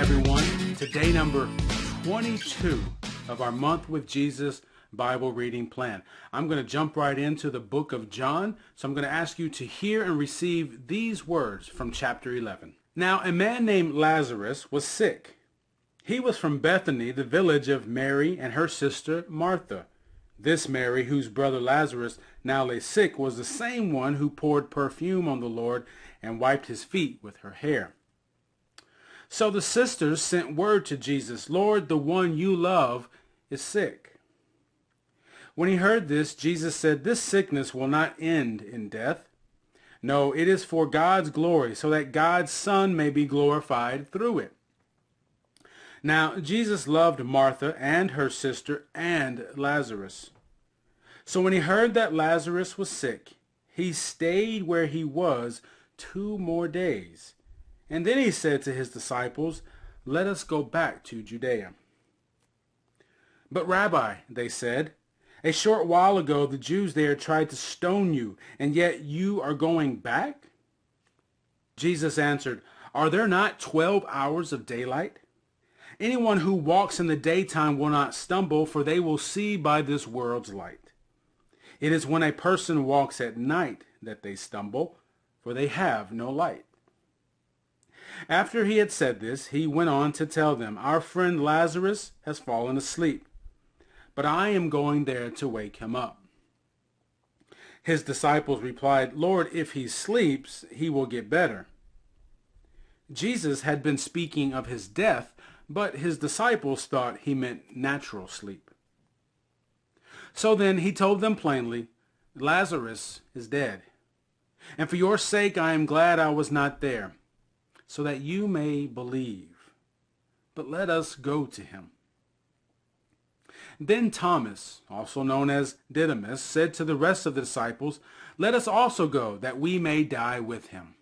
everyone, to day number 22 of our Month with Jesus Bible reading plan. I'm going to jump right into the book of John, so I'm going to ask you to hear and receive these words from chapter 11. Now, a man named Lazarus was sick. He was from Bethany, the village of Mary and her sister Martha. This Mary, whose brother Lazarus now lay sick, was the same one who poured perfume on the Lord and wiped his feet with her hair. So the sisters sent word to Jesus, "Lord, the one you love is sick." When he heard this, Jesus said, "This sickness will not end in death. No, it is for God's glory, so that God's Son may be glorified through it." Now, Jesus loved Martha and her sister and Lazarus. So when he heard that Lazarus was sick, he stayed where he was 2 more days. And then he said to his disciples, "Let us go back to Judea." "But Rabbi," they said, "a short while ago the Jews there tried to stone you, and yet you are going back?" Jesus answered, "Are there not 12 hours of daylight? Anyone who walks in the daytime will not stumble, for they will see by this world's light. It is when a person walks at night that they stumble, for they have no light." After he had said this, he went on to tell them, "Our friend Lazarus has fallen asleep, but I am going there to wake him up." His disciples replied, "Lord, if he sleeps, he will get better." Jesus had been speaking of his death, but his disciples thought he meant natural sleep. So then he told them plainly, "Lazarus is dead, and for your sake I am glad I was not there, so that you may believe. But let us go to him." Then Thomas, also known as Didymus, said to the rest of the disciples, "Let us also go, that we may die with him."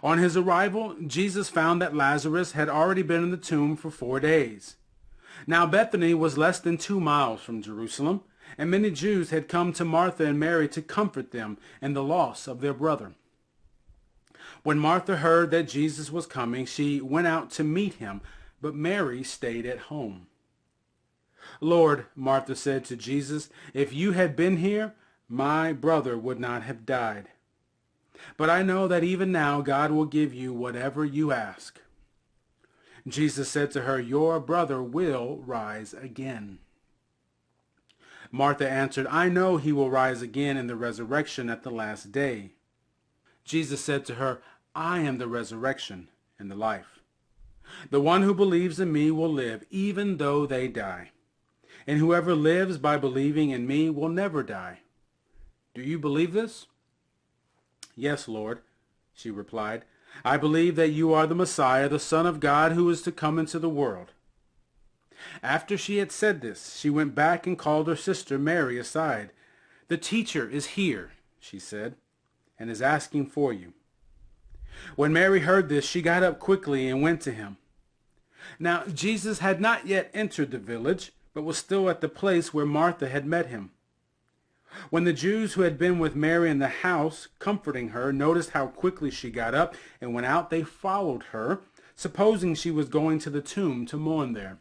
On his arrival, Jesus found that Lazarus had already been in the tomb for 4 days. Now Bethany was less than 2 miles from Jerusalem, and many Jews had come to Martha and Mary to comfort them in the loss of their brother. When Martha heard that Jesus was coming, she went out to meet him, but Mary stayed at home. "Lord," Martha said to Jesus, "if you had been here, my brother would not have died. But I know that even now God will give you whatever you ask." Jesus said to her, "Your brother will rise again." Martha answered, "I know he will rise again in the resurrection at the last day." Jesus said to her, "I am the resurrection and the life. The one who believes in me will live even though they die. And whoever lives by believing in me will never die. Do you believe this?" "Yes, Lord," she replied. "I believe that you are the Messiah, the Son of God, who is to come into the world." After she had said this, she went back and called her sister Mary aside. "The teacher is here," she said, "and is asking for you." When Mary heard this, she got up quickly and went to him. Now Jesus had not yet entered the village, but was still at the place where Martha had met him. When the Jews who had been with Mary in the house, comforting her, noticed how quickly she got up and went out, they followed her, supposing she was going to the tomb to mourn there.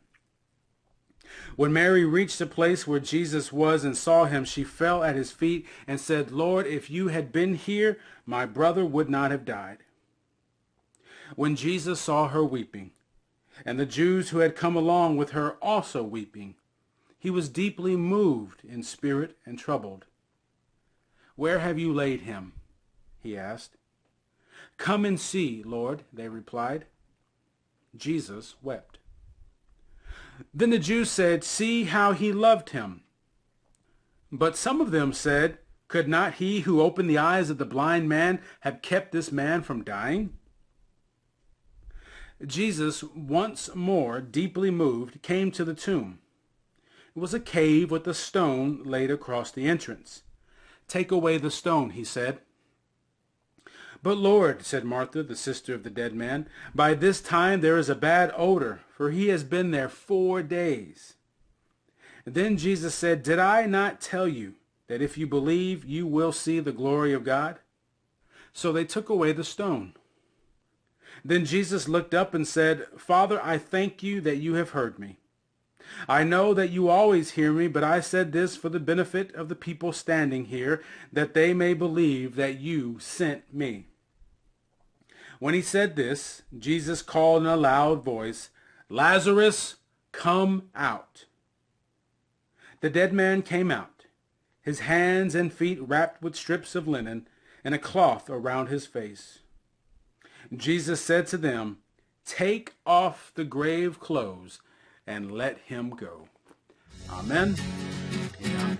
When Mary reached the place where Jesus was and saw him, she fell at his feet and said, "Lord, if you had been here, my brother would not have died." When Jesus saw her weeping, and the Jews who had come along with her also weeping, he was deeply moved in spirit and troubled. "Where have you laid him?" he asked. "Come and see, Lord," they replied. Jesus wept. Then the Jews said, "See how he loved him." But some of them said, "Could not he who opened the eyes of the blind man have kept this man from dying?" Jesus, once more deeply moved, came to the tomb. It was a cave with a stone laid across the entrance. "Take away the stone," he said. "But Lord," said Martha, the sister of the dead man, "by this time there is a bad odor, for he has been there 4 days." Then Jesus said, "Did I not tell you that if you believe, you will see the glory of God?" So they took away the stone. Then Jesus looked up and said, Father, I thank you that you have heard me. I know that you always hear me, but I said this for the benefit of the people standing here, that they may believe that you sent me. When he said this, Jesus called in a loud voice, Lazarus, come out. The dead man came out, his hands and feet wrapped with strips of linen and a cloth around his face. Jesus said to them, Take off the grave clothes and let him go. Amen. Amen.